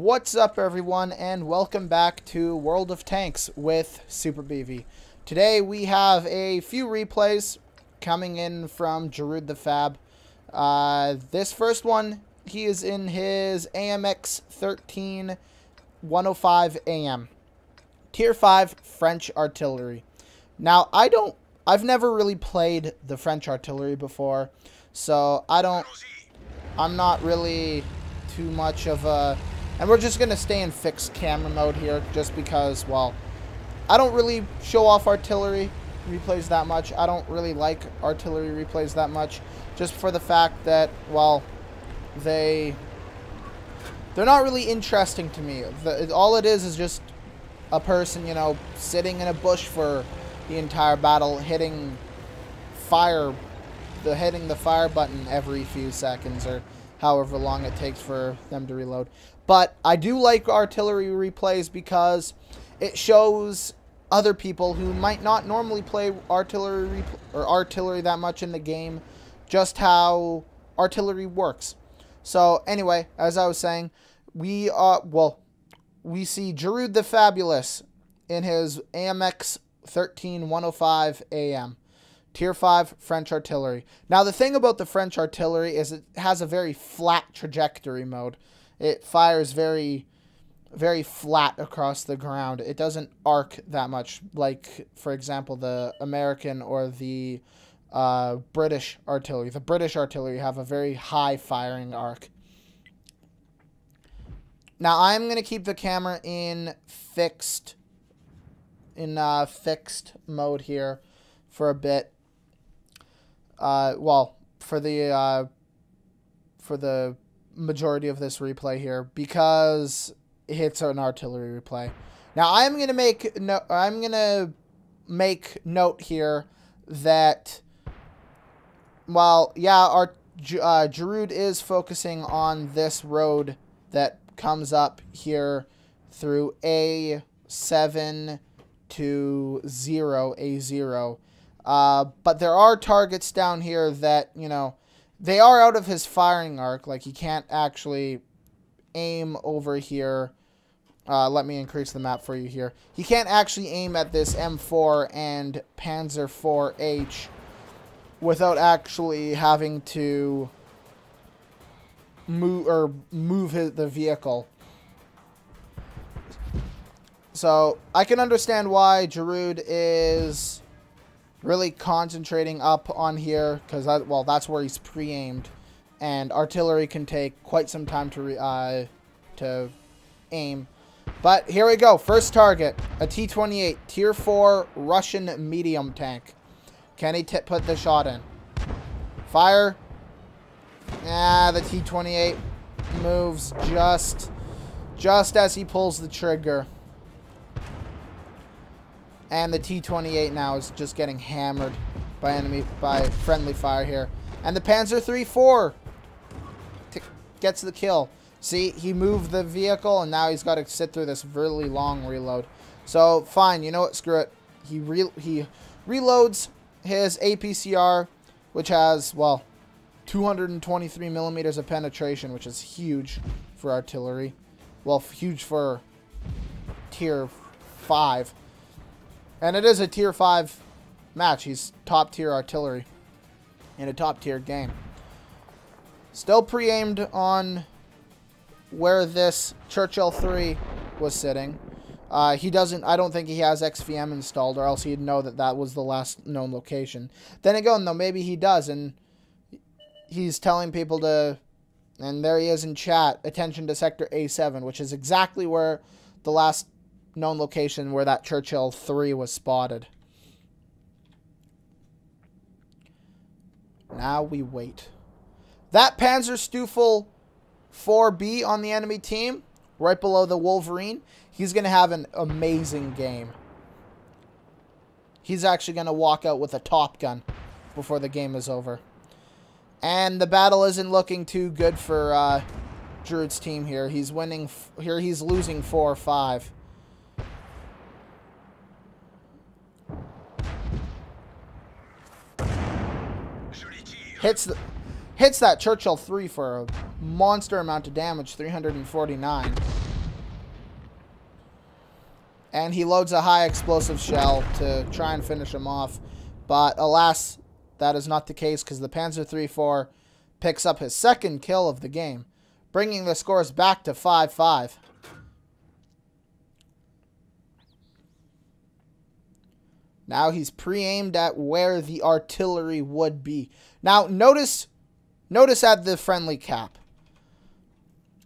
What's up, everyone, and welcome back to World of Tanks with Super BV. Today we have a few replays coming in from Giroud the Fab. This first one, he is in his AMX 13 105 AM. Tier 5 French Artillery. Now, I've never really played the French Artillery before, so I'm not really too much of a... And we're just going to stay in fixed camera mode here just because, well, I don't really show off artillery replays that much. I don't really like artillery replays that much just for the fact that, well, they're not really interesting to me. All it is just a person, you know, sitting in a bush for the entire battle, hitting the fire button every few seconds or however long it takes for them to reload. But I do like artillery replays because it shows other people who might not normally play artillery that much in the game just how artillery works. So anyway, as I was saying, we see Giroud the Fabulous in his AMX 13 105 AM. Tier 5 French Artillery. Now, the thing about the French Artillery is it has a very flat trajectory mode. It fires very, very flat across the ground. It doesn't arc that much like, for example, the American or the British Artillery. The British Artillery have a very high firing arc. Now, I'm going to keep the camera in fixed mode here for a bit. Well, for the majority of this replay here, because it's an artillery replay. Now, I'm gonna make note here that, well, yeah, Giroud is focusing on this road that comes up here through A7 to 0, A0. But there are targets down here that, you know, they are out of his firing arc. Like, he can't actually aim over here. Let me increase the map for you here. He can't actually aim at this M4 and Panzer IV-H without actually having to move the vehicle. So, I can understand why Giroud is really concentrating up on here, because, well, that's where he's pre-aimed, and artillery can take quite some time to aim. But here we go. First target, a T-28, Tier 4 Russian medium tank. Can he put the shot in? Fire. The T-28 moves just as he pulls the trigger. And the T-28 now is just getting hammered by friendly fire here. And the Panzer III-4 gets the kill. See, he moved the vehicle, and now he's got to sit through this really long reload. So, fine, you know what? Screw it. He reloads his APCR, which has, well, 223 millimeters of penetration, which is huge for artillery. Well, huge for Tier 5. And it is a Tier 5 match. He's top-tier artillery in a top-tier game. Still pre-aimed on where this Churchill 3 was sitting. I don't think he has XVM installed, or else he'd know that that was the last known location. Then again, though, maybe he does, and he's telling people to... And there he is in chat. Attention to Sector A7, which is exactly where the last known location where that Churchill 3 was spotted. Now we wait. That Panzerstufe 4B on the enemy team, right below the Wolverine, he's going to have an amazing game. He's actually going to walk out with a Top Gun before the game is over. And the battle isn't looking too good for Giroud's team here. He's winning. Here he's losing 4-5. Hits that Churchill 3 for a monster amount of damage, 349. And he loads a high explosive shell to try and finish him off. But alas, that is not the case because the Panzer III-4 picks up his second kill of the game, bringing the scores back to 5-5. Now he's pre-aimed at where the artillery would be. Now notice at the friendly cap.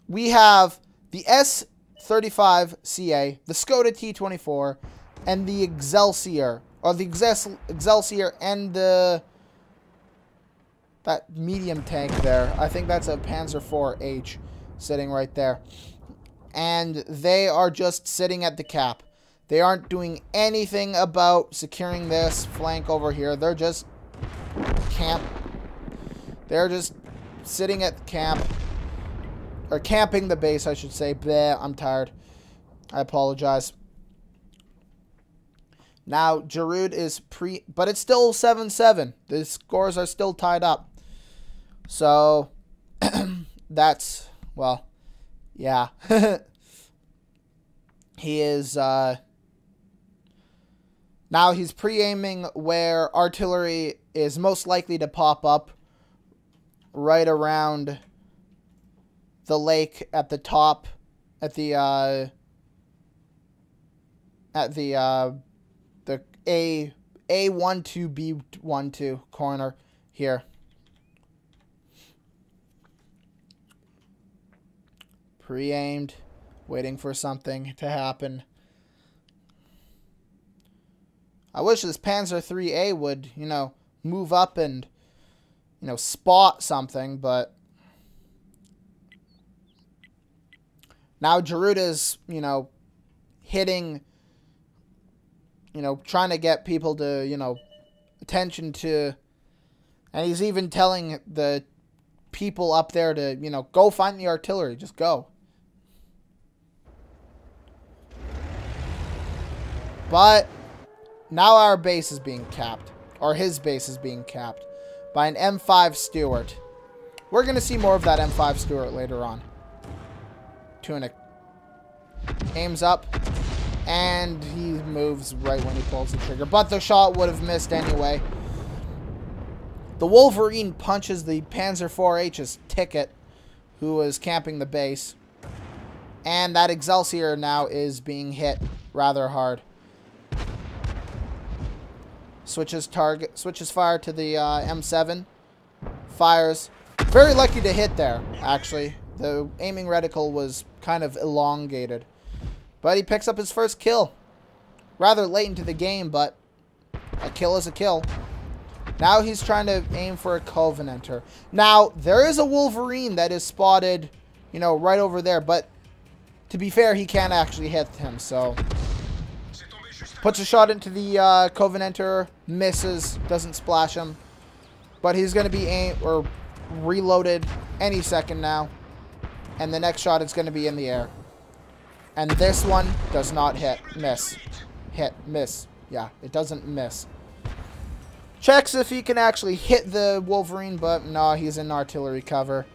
We have the S-35CA, the Skoda T-24, and the Excelsior. Or the Excelsior and that medium tank there. I think that's a Panzer IV-H sitting right there. And they are just sitting at the cap. They aren't doing anything about securing this flank over here. They're just They're just sitting at the camp. Or camping the base, I should say. Bleh, I'm tired. I apologize. Now, Giroud is but it's still 7-7. The scores are still tied up. So, that's, well, yeah. He is, now he's pre-aiming where artillery is most likely to pop up right around the lake at the top, at the A12, B12 corner here. Pre-aimed, waiting for something to happen. I wish this Panzer IIIA would, you know, move up and, you know, spot something, but now Giroud is, you know, hitting, you know, trying to get people to, you know, attention to, and he's even telling the people up there to, you know, go find the artillery, just go. But now our base is being capped, or his base is being capped by an M5 Stuart. We're going to see more of that M5 Stuart later on. Tunic aims up, and he moves right when he pulls the trigger. But the shot would have missed anyway. The Wolverine punches the Panzer IV-H's ticket, who is camping the base. And that Excelsior now is being hit rather hard. Switches fire to the M7. Fires. Very lucky to hit there, actually. The aiming reticle was kind of elongated. But he picks up his first kill. Rather late into the game, but a kill is a kill. Now he's trying to aim for a Covenanter. Now, there is a Wolverine that is spotted, you know, right over there. But to be fair, he can't actually hit him, so puts a shot into the Covenanter, misses, doesn't splash him. But he's going to be reloaded any second now. And the next shot is going to be in the air. And this one does not hit. Miss. Hit. Miss. Yeah, it doesn't miss. Checks if he can actually hit the Wolverine, but no, he's in artillery cover.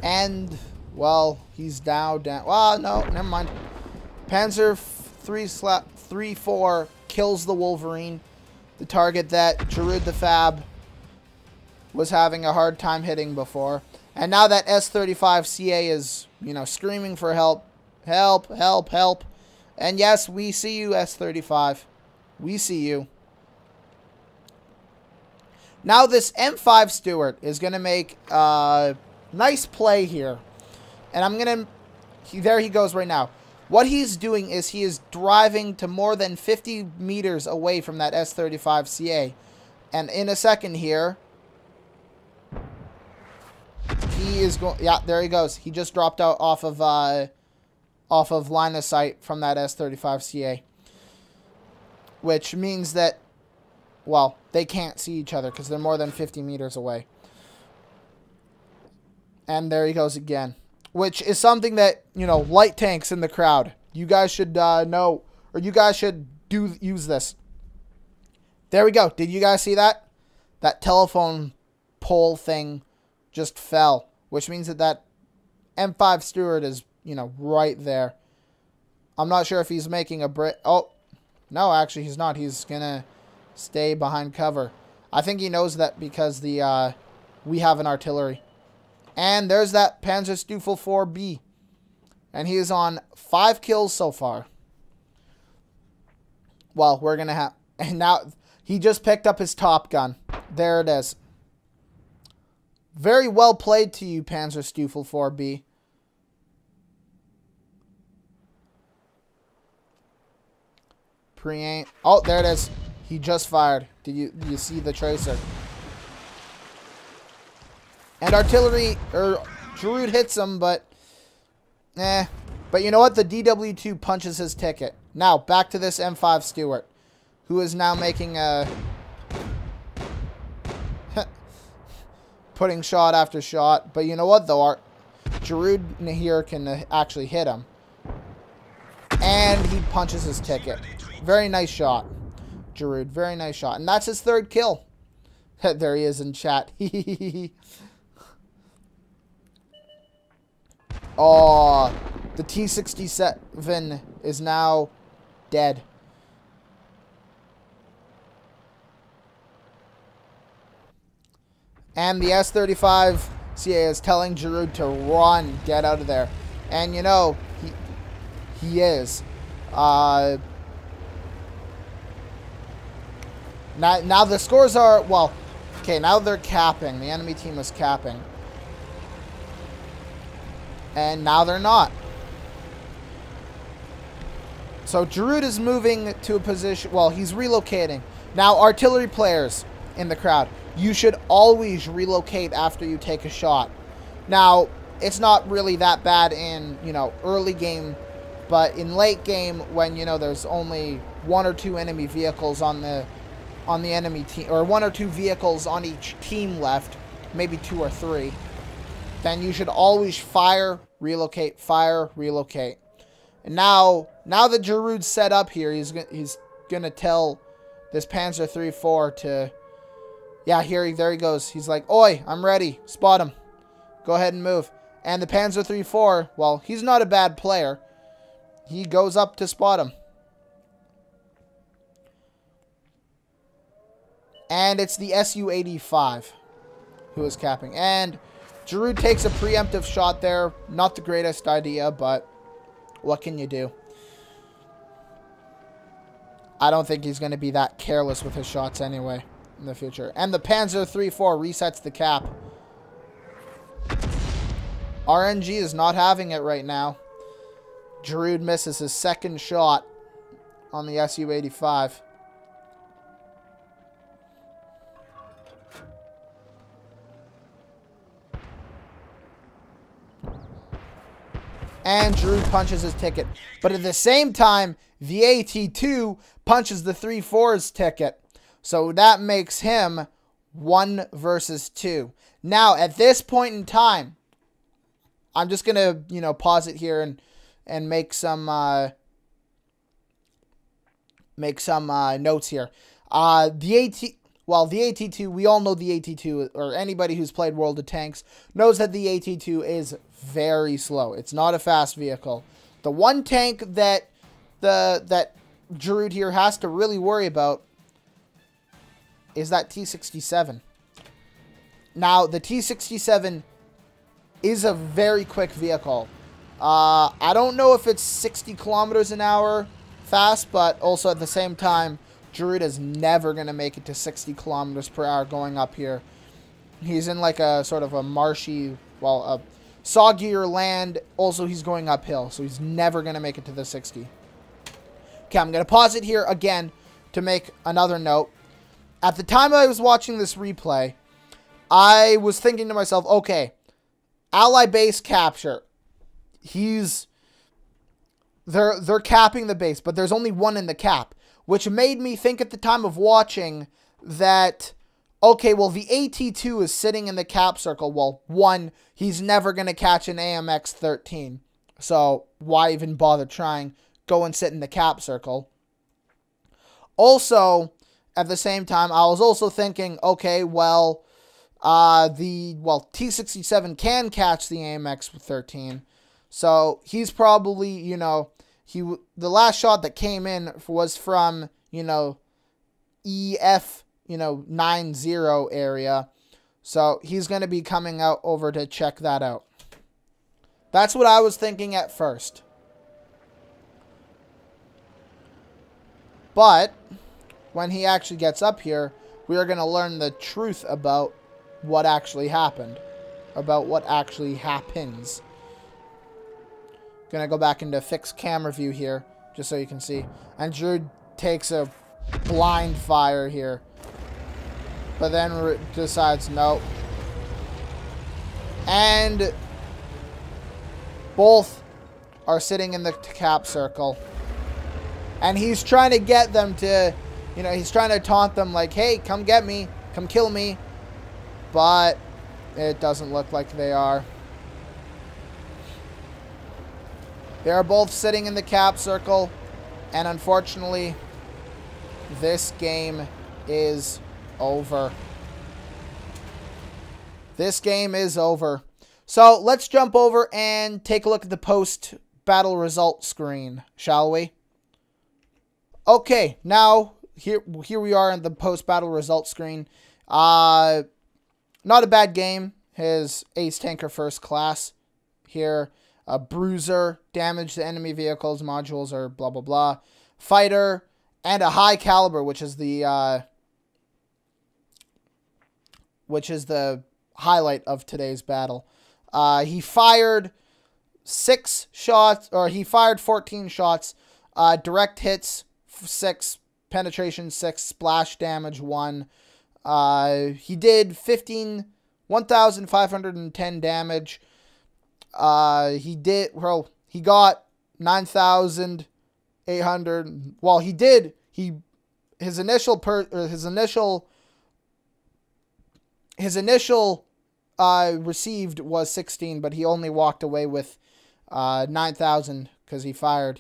And, well, he's now down. Well, no, never mind. Panzer III-4 kills the Wolverine, the target that Giroud the Fab was having a hard time hitting before. And now that S-35CA is, you know, screaming for help. Help, help, help. And yes, we see you, S-35. We see you. Now this M5 Stuart is going to make a nice play here. And I'm going to... There he goes right now. What he's doing is he is driving to more than 50 meters away from that S-35CA. And in a second here, he is going... Yeah, there he goes. He just dropped out off of line of sight from that S-35CA. Which means that, well, they can't see each other because they're more than 50 meters away. And there he goes again. Which is something that, you know, light tanks in the crowd, you guys should know, or you guys should use this. There we go. Did you guys see that? That telephone whole thing just fell, which means that that M5 Stewart is, you know, right there. I'm not sure if he's making a break. Oh, no, actually he's not. He's going to stay behind cover. I think he knows that because the we have an artillery. And there's that Panzerstufe 4B. And he is on 5 kills so far. Well, we're going to have... And now, he just picked up his Top Gun. There it is. Very well played to you, Panzerstufe 4B. Pre-aim. Oh, there it is. He just fired. Did you see the tracer? And artillery, or Giroud hits him, but But you know what? The DW2 punches his ticket. Now, back to this M5 Stewart, who is now making a... putting shot after shot. But you know what, though? Giroud here can actually hit him. And he punches his ticket. Very nice shot. Giroud, very nice shot. And that's his 3rd kill. There he is in chat. Oh, the T-67 is now dead. And the S-35 CA is telling Giroud to run, get out of there. And you know, he is. Now the scores are, well, okay, now they're capping. The enemy team is capping. And now they're not. So Giroud is moving to a position, well, he's relocating. Now, artillery players in the crowd, you should always relocate after you take a shot. Now, it's not really that bad in, you know, early game, but in late game when, you know, there's only 1 or 2 enemy vehicles on the enemy team, or 1 or 2 vehicles on each team left, maybe 2 or 3, then you should always fire, relocate, fire, relocate. And now that Giroud's set up here, he's gonna tell this Panzer III-4 to, yeah, there he goes. He's like, oi, I'm ready. Spot him. Go ahead and move. And the Panzer III-4, well, he's not a bad player. He goes up to spot him. And it's the Su-85 who is capping. And Giroud takes a preemptive shot there. Not the greatest idea, but what can you do? I don't think he's going to be that careless with his shots anyway in the future. And the Panzer III-4 resets the cap. RNG is not having it right now. Giroud misses his 2nd shot on the Su-85. And Giroud punches his ticket. But at the same time, the AT2 punches the 3-4's ticket. So that makes him 1 versus 2. Now, at this point in time, I'm just going to, you know, pause it here and make some notes here. The AT2, we all know the AT2, or anybody who's played World of Tanks knows that the AT2 is very slow. It's not a fast vehicle. The one tank that that Giroud here has to really worry about is that T-67. Now, the T-67 is a very quick vehicle. I don't know if it's 60 kilometers an hour fast, but also at the same time, Giroud is never going to make it to 60 kilometers per hour going up here. He's in like a sort of a marshy, well, a soggier land. Also, he's going uphill, so he's never going to make it to the 60. Okay, I'm going to pause it here again to make another note. At the time I was watching this replay, I was thinking to myself, okay, Ally base capture. They're capping the base, but there's only 1 in the cap, which made me think at the time of watching that, okay, well, the AT2 is sitting in the cap circle. Well, 1, he's never going to catch an AMX-13, so why even bother trying? Go and sit in the cap circle. Also, at the same time, I was also thinking, okay, well, T-67 can catch the AMX-13. So he's probably, you know, the last shot that came in was from, you know, EF, you know, 90 area. So he's going to be coming out over to check that out. That's what I was thinking at first. But when he actually gets up here, we are going to learn the truth about what actually happened. About what actually happens. Gonna go back into fixed camera view here, just so you can see. And Drew takes a blind fire here. But then decides no. And both are sitting in the cap circle. And he's trying to get them to, you know, he's trying to taunt them like, hey, come get me, come kill me. But it doesn't look like they are. They are both sitting in the cap circle. And unfortunately, this game is over. This game is over. So let's jump over and take a look at the post-battle result screen, shall we? Okay, now here we are in the post-battle result screen. Not a bad game. His ace tanker first class here. A bruiser, damage to enemy vehicles, modules, or blah, blah, blah. Fighter, and a high caliber, which is the highlight of today's battle. He fired 6 shots, or he fired 14 shots. Direct hits 6, penetration 6, splash damage 1. He did 1,510 damage. He got 9,800. Well, his initial received was 16, but he only walked away with 9,000 because he fired,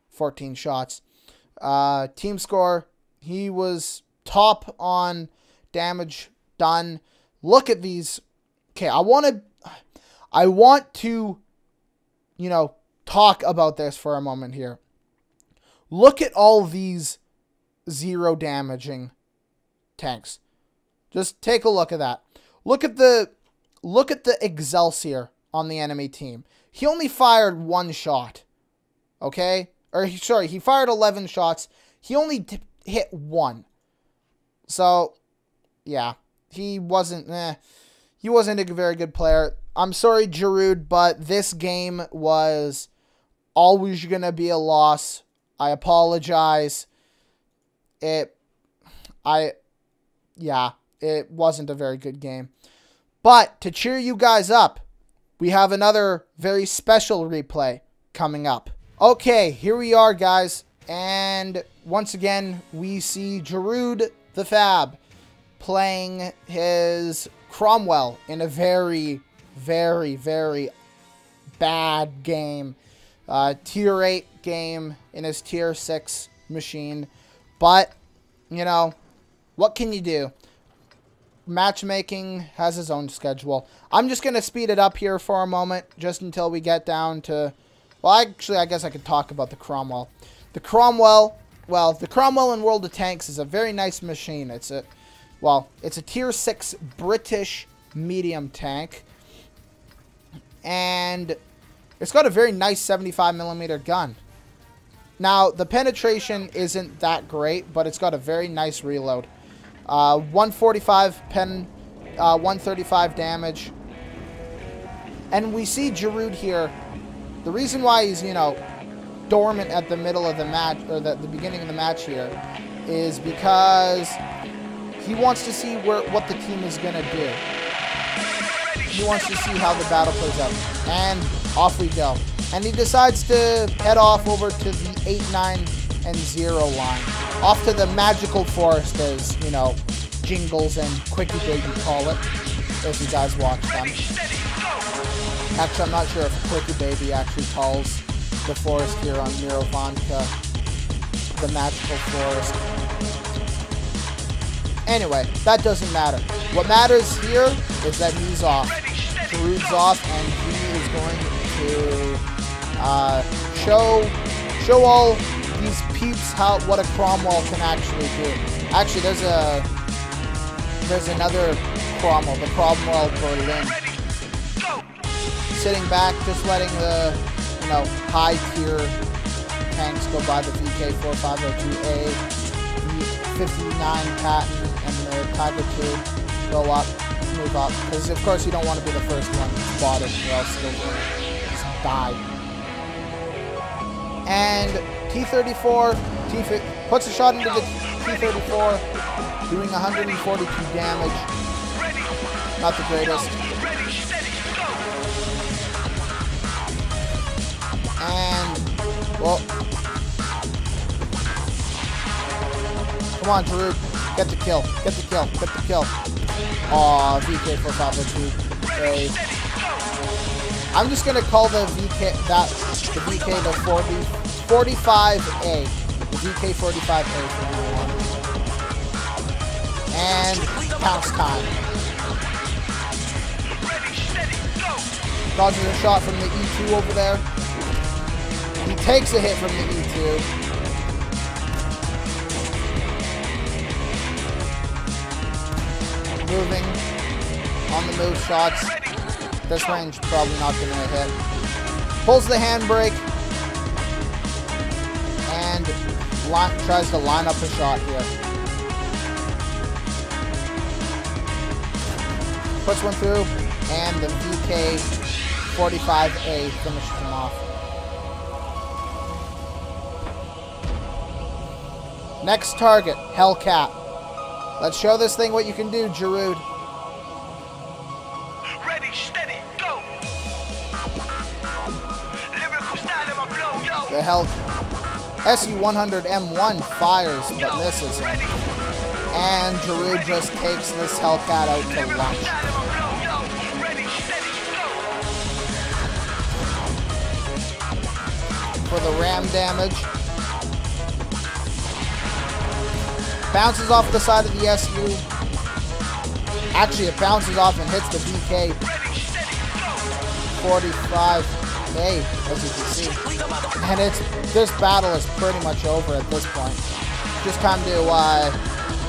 14 shots. Team score, he was top on damage done. Look at these. Okay, I want to, talk about this for a moment here. Look at all these 0 damaging tanks. Just take a look at that. Look at the Excelsior on the enemy team. He only fired 1 shot. Okay? He fired 11 shots. He only hit 1. So, yeah. He wasn't a very good player. I'm sorry, Giroud, but this game was always going to be a loss. I apologize. It wasn't a very good game. But to cheer you guys up, we have another very special replay coming up. Okay, here we are, guys. And once again, we see Giroud the Fab playing his Cromwell in a very, very, very bad game. Tier 8 game in his Tier 6 machine. But, what can you do? Matchmaking has its own schedule. I'm just going to speed it up here for a moment, just until we get down to... Well, actually, I guess I could talk about the Cromwell. The Cromwell in World of Tanks is a very nice machine. It's a Tier 6 British medium tank. And it's got a very nice 75mm gun. Now, the penetration isn't that great, but it's got a very nice reload. 145 pen, 135 damage. And we see Giroud here. The reason why he's, dormant at the middle of the match, or the beginning of the match here, is because he wants to see what the team is going to do. He wants to see how the battle plays out. And off we go. And he decides to head off over to the 8, 9, and 0 line. Off to the magical forest, as, Jingles and Quickie Baby call it, if you guys watch them. Actually, I'm not sure if Quickie Baby actually calls the forest here on Mirovanka the magical forest. Anyway, that doesn't matter. What matters here is that he's off. Giroud's off, and he is going to show all these peeps what a Cromwell can actually do. Actually, there's another Cromwell, the Cromwell Berlin. Sitting back, just letting the high tier tanks go by, the VK4502A, the 59 Patton, and the Tiger 2 go up, move up, because of course you don't want to be the first one spotted, or else you'll just die. And T-34 puts a shot into the T-34, doing 142 damage. Not the greatest. And, well, come on, Giroud. Get the kill. Get the kill. Get the kill. Aw, VK4502. I'm just going to call the VK, the 45A. The VK45A from now on. And pounce time. Dodges a shot from the E2 over there. He takes a hit from the E2. Moving on the move shots. This range probably not going to hit. Pulls the handbrake and tries to line up a shot here. Puts one through, and the VK45A finishes him off. Next target, Hellcat. Let's show this thing what you can do, Giroud. Ready, steady, go. The SU-100M1 fires, but misses him. And Giroud just takes this Hellcat out to lunch. For the ram damage. Bounces off the side of the SU. Actually, it bounces off and hits the VK-45A, as you can see. And this battle is pretty much over at this point. Just time to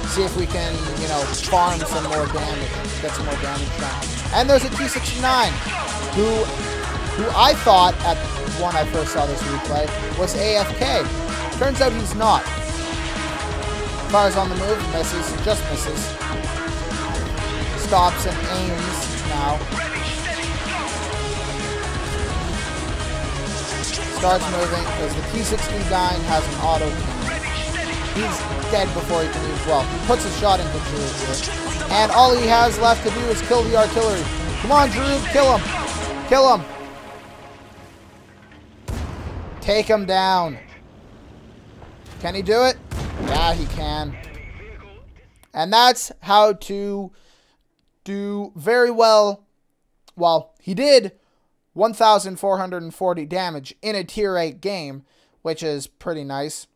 see if we can, farm some more damage, get some more damage done. And there's a T-69, who I thought when I first saw this replay was AFK. Turns out he's not. Fires on the move, misses, just misses. Stops and aims now. Starts moving because the T-69 has an auto cannon. He's dead before he can use, well, he puts a shot into Giroud here. And all he has left to do is kill the artillery. Come on, Giroud, kill him. Kill him. Take him down. Can he do it? Yeah, he can. And that's how to do very well. Well, he did 1,440 damage in a tier 8 game, which is pretty nice.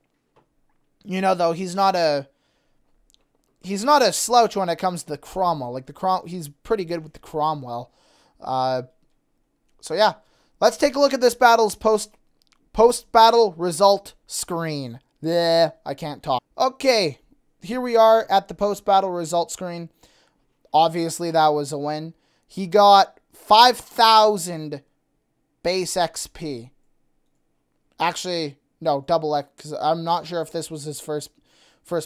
Though he's not a slouch when it comes to the Cromwell. He's pretty good with the Cromwell. So yeah, let's take a look at this battle's post-battle result screen. Yeah, I can't talk. Okay, here we are at the post-battle result screen. Obviously, that was a win. He got 5,000 base XP. Actually, no, double X, because I'm not sure if this was his first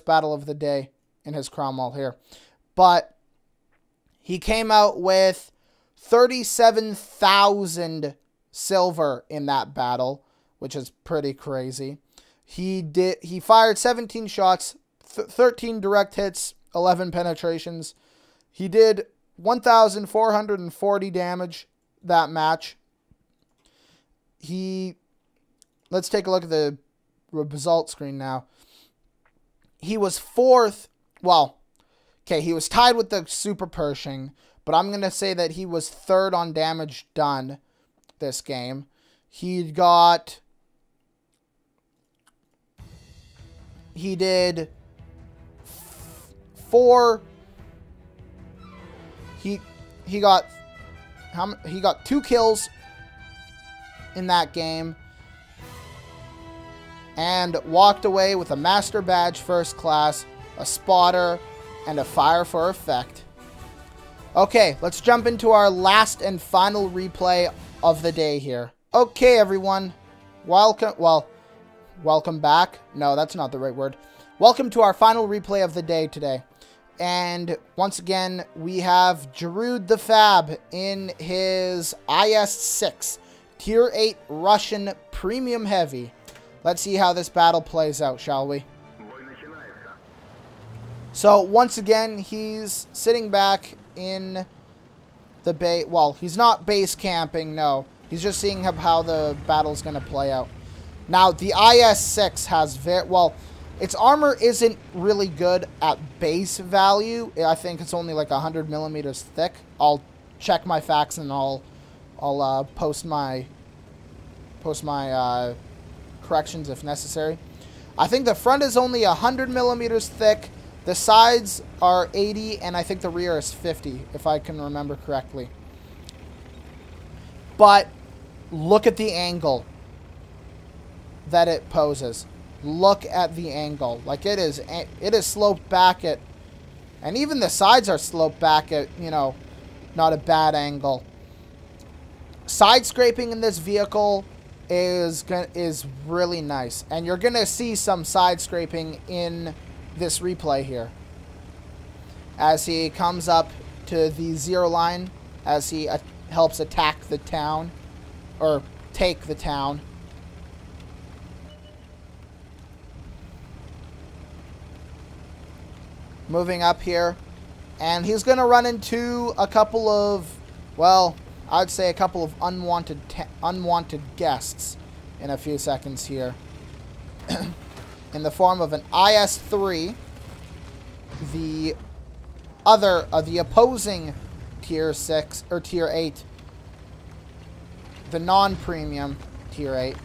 battle of the day in his Cromwell here. But he came out with 37,000 silver in that battle, which is pretty crazy. He fired 17 shots, 13 direct hits, 11 penetrations. He did 1,440 damage that match. Let's take a look at the result screen now. He was fourth. Well, okay, he was tied with the Super Pershing, but I'm going to say that he was third on damage done this game. He did 4. He got 2 kills in that game and walked away with a Master Badge First Class, a Spotter, and a Fire for Effect. Okay, let's jump into our last and final replay of the day here. Okay, everyone. Welcome back. No, that's not the right word. Welcome to our final replay of the day today. And once again, we have Giroud the Fab in his IS-6, Tier 8 Russian Premium Heavy. Let's see how this battle plays out, shall we? So, once again, he's sitting back in the base. Well, he's not base camping, no. He's just seeing how the battle's going to play out. Now, the IS-6 has its armor isn't really good at base value. I think it's only like 100 millimeters thick. I'll check my facts and I'll post my corrections if necessary. I think the front is only 100 millimeters thick. The sides are 80, and I think the rear is 50, if I can remember correctly. But look at the angle that it poses. Look at the angle. Like, it is sloped back at, and even the sides are sloped back at, you know, not a bad angle. Side scraping in this vehicle is really nice, and you're gonna see some side scraping in this replay here as he comes up to the 0 line, as he helps attack the town, or take the town. Moving up here, and he's gonna run into a couple of, well, I'd say a couple of unwanted guests in a few seconds here. In the form of an IS-3, the opposing Tier 6 or Tier 8, the non-premium Tier 8,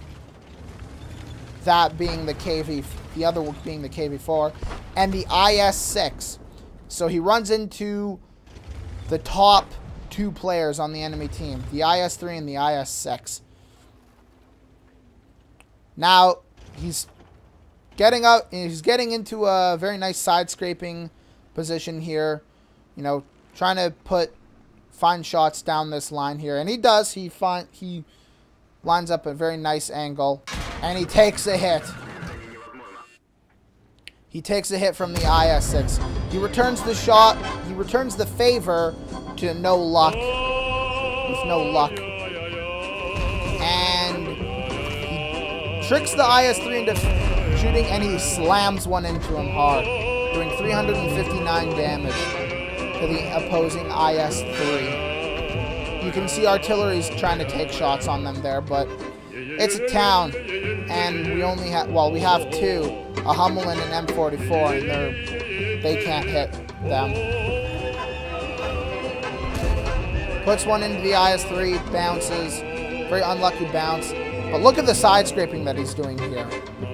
that being the KV, the other being the KV4, and the IS-6. So he runs into the top 2 players on the enemy team, the IS-3 and the IS-6. Now, he's getting into a very nice side scraping position here. You know, trying to find shots down this line here. And he does. He lines up a very nice angle. And he takes a hit. He takes a hit from the IS-6. He returns the shot. He returns the favor to no luck. With no luck. And he tricks the IS-3 into shooting, and he slams one into him hard, doing 359 damage to the opposing IS-3. You can see artillery's trying to take shots on them there, but it's a town, and we only have, well, we have 2, a Hummel and an M44, and they can't hit them. Puts one into the IS-3, bounces, very unlucky bounce. But look at the side scraping that he's doing here.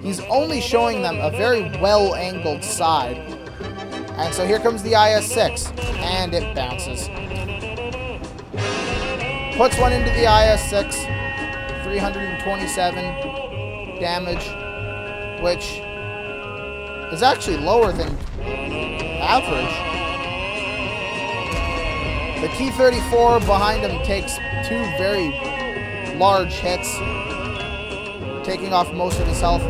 He's only showing them a very well-angled side. And so here comes the IS-6, and it bounces. Puts one into the IS-6, 327 damage, which is actually lower than average. The T-34 behind him takes 2 very large hits, taking off most of his health.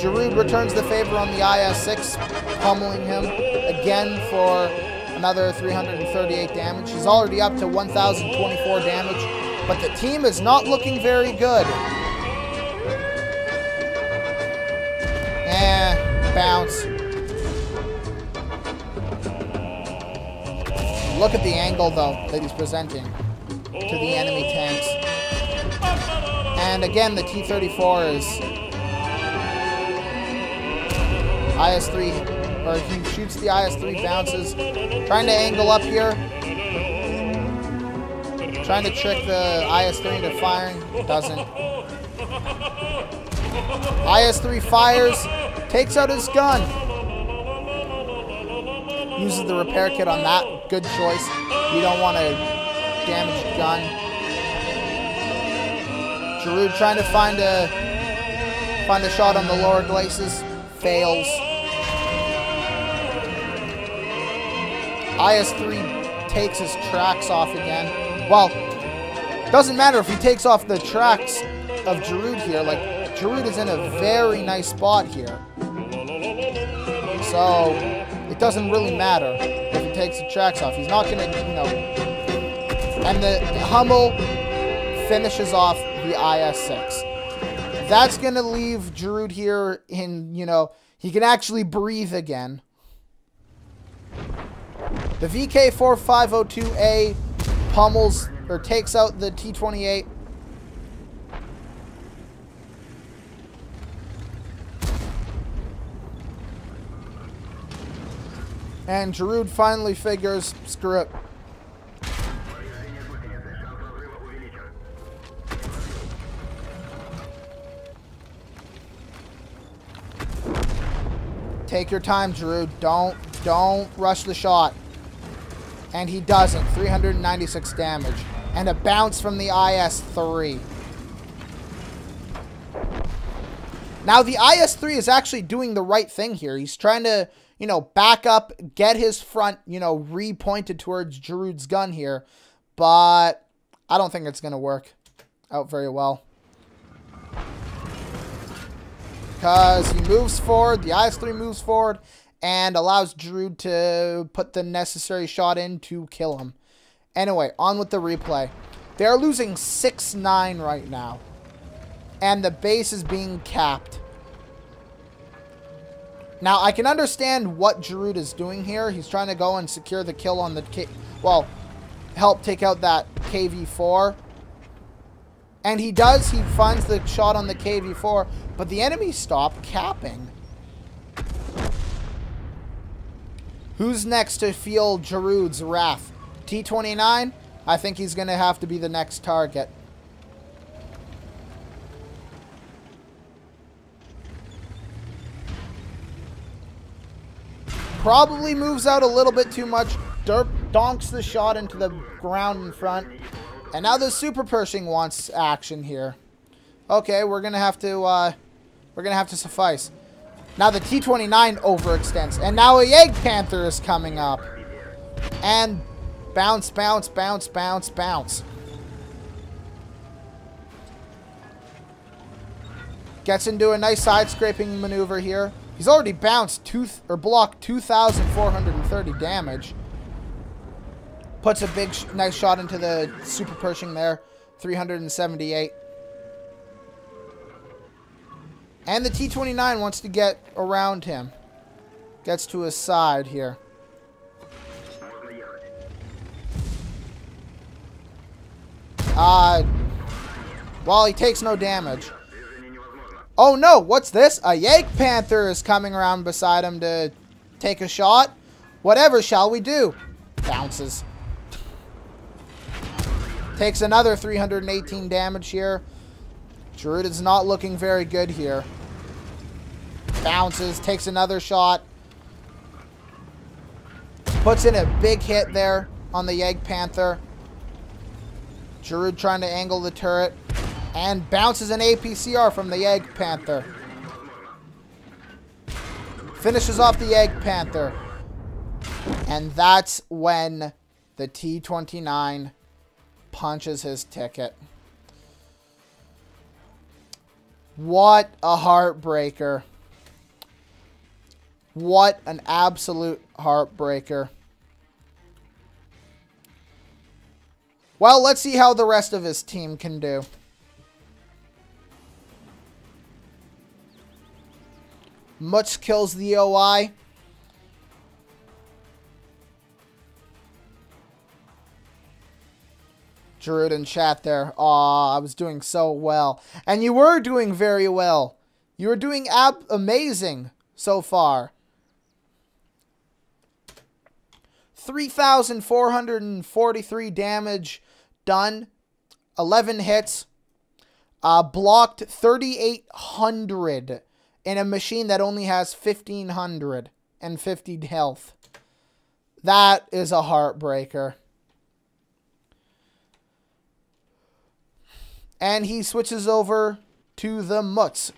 Giroud returns the favor on the IS-6, pummeling him again for another 338 damage. He's already up to 1,024 damage, but the team is not looking very good. Bounce. Look at the angle, though, that he's presenting to the enemy tanks. And again, the T-34 is IS-3, or he shoots the IS-3, bounces, trying to angle up here, trying to trick the IS-3 into firing, doesn't. IS-3 fires, takes out his gun. Uses the repair kit on that. Good choice. You don't want a damaged gun. Giroud trying to find a shot on the lower glacis. Fails. IS-3 takes his tracks off again. Well, doesn't matter if he takes off the tracks of Giroud here. Like, Giroud is in a very nice spot here. So, it doesn't really matter if he takes the tracks off. He's not going to, you know... And the Hummel finishes off the IS-6. That's going to leave Giroud here in, you know... He can actually breathe again. The VK4502A pummels, or takes out the T-28. And Giroud finally figures, screw it. Take your time, Giroud. Don't rush the shot. And he doesn't. 396 damage. And a bounce from the IS-3. Now, the IS-3 is actually doing the right thing here. He's trying to, you know, back up, get his front, you know, re-pointed towards Giroud's gun here. But I don't think it's going to work out very well. Because he moves forward, the IS-3 moves forward, and allows Giroud to put the necessary shot in to kill him. Anyway, on with the replay. They're losing 6-9 right now. And the base is being capped. Now, I can understand what Giroud is doing here. He's trying to go and secure the kill on the... Well, help take out that KV-4. And he does. He finds the shot on the KV-4. But the enemy stop capping. Who's next to feel Giroud's wrath? T-29? I think he's going to have to be the next target. Probably moves out a little bit too much. Donks the shot into the ground in front. And now the Super Pershing wants action here. Okay, we're gonna have to suffice. Now the T-29 overextends. And now a Jagdpanther is coming up. And bounce, bounce, bounce, bounce, bounce. Gets into a nice side scraping maneuver here. He's already bounced blocked 2,430 damage. Puts a big, nice shot into the Super Pershing there. 378. And the T-29 wants to get around him. Gets to his side here. Well, he takes no damage. Oh no, what's this? A Jagdpanther is coming around beside him to take a shot. Whatever shall we do? Bounces. Takes another 318 damage here. Giroud is not looking very good here. Bounces, takes another shot. Puts in a big hit there on the Jagdpanther. Giroud trying to angle the turret. And bounces an APCR from the Jagdpanther. Finishes off the Jagdpanther. And that's when the T-29 punches his ticket. What a heartbreaker. What an absolute heartbreaker. Well, let's see how the rest of his team can do. Mutz kills the OI. Giroud in chat there. Aw, I was doing so well. And you were doing very well. You were doing amazing so far. 3,443 damage done. 11 hits. Blocked 3,800 in a machine that only has 1,550 health. That is a heartbreaker. And he switches over to the Mutts.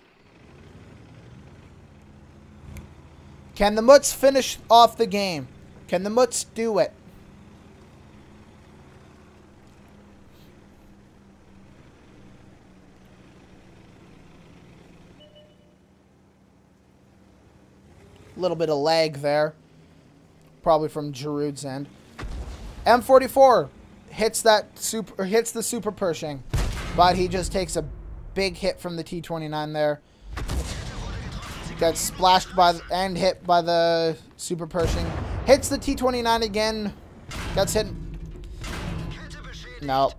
Can the Mutts finish off the game? Can the Mutts do it? A little bit of lag there. Probably from Giroud's end. M44 hits the super Pershing. But he just takes a big hit from the T-29 there. Gets splashed by and hit by the super Pershing. Hits the T-29 again. Gets hit. No.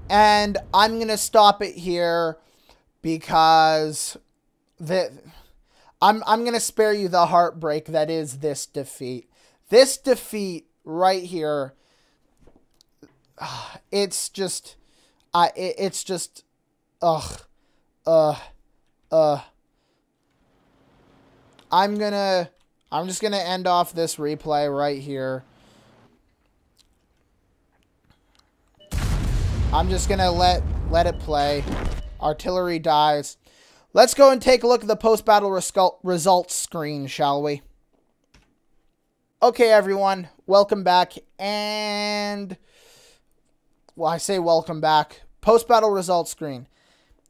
And I'm going to stop it here because I'm going to spare you the heartbreak that is this defeat. This defeat right here, it's just, I'm just gonna end off this replay right here. I'm just gonna let it play. Artillery dies. Let's go and take a look at the post-battle results screen, shall we? Okay, everyone. Welcome back. And, well, I say welcome back. Post-battle results screen.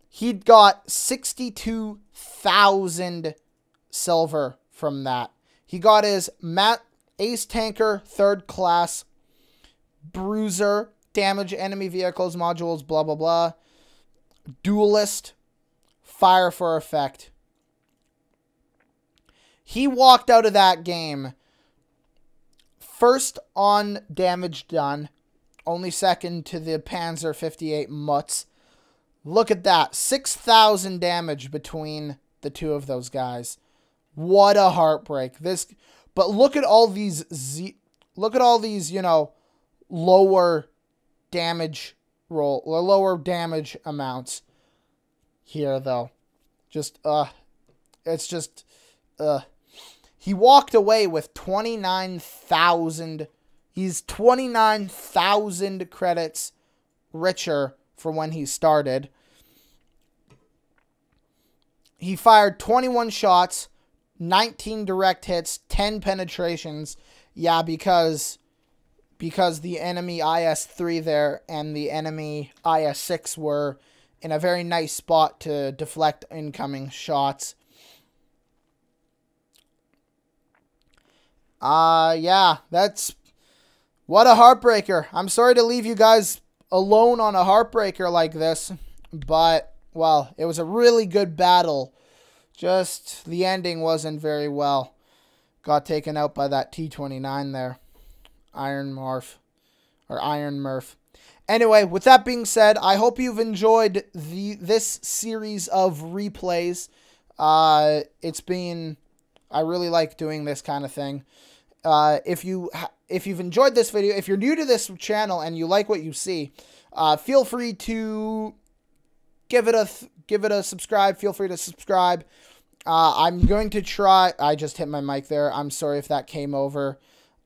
He got 62,000 silver from that. He got his Ace Tanker, 3rd class, Bruiser, damage enemy vehicles, modules, blah, blah, blah. Duelist, fire for effect. He walked out of that game first on damage done, only second to the Panzer 58 Mutts. Look at that, 6,000 damage between the two of those guys. What a heartbreak. But look at all these you know, lower damage lower damage amounts here though. It's just he walked away with 29,000. He's 29,000 credits richer for when he started. He fired 21 shots, 19 direct hits, 10 penetrations. Yeah, because the enemy IS-3 there and the enemy IS-6 were in a very nice spot to deflect incoming shots. Yeah, what a heartbreaker. I'm sorry to leave you guys alone on a heartbreaker like this, but, well, it was a really good battle. Just the ending wasn't very well. Got taken out by that T-29 there. Iron Murph. Anyway, with that being said, I hope you've enjoyed this series of replays. I really like doing this kind of thing. If you've enjoyed this video, if you're new to this channel and you like what you see, feel free to give it a subscribe. Feel free to subscribe. I'm going to try. I just hit my mic there. I'm sorry if that came over.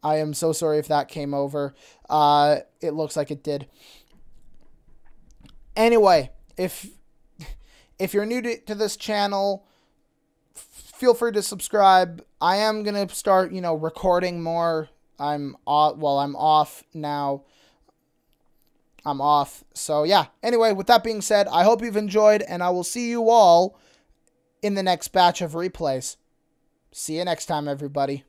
I am so sorry if that came over. It looks like it did. Anyway, if you're new to this channel, feel free to subscribe. I am going to start, recording more. I'm off now. I'm off. So, yeah. Anyway, with that being said, I hope you've enjoyed, and I will see you all in the next batch of replays. See you next time, everybody.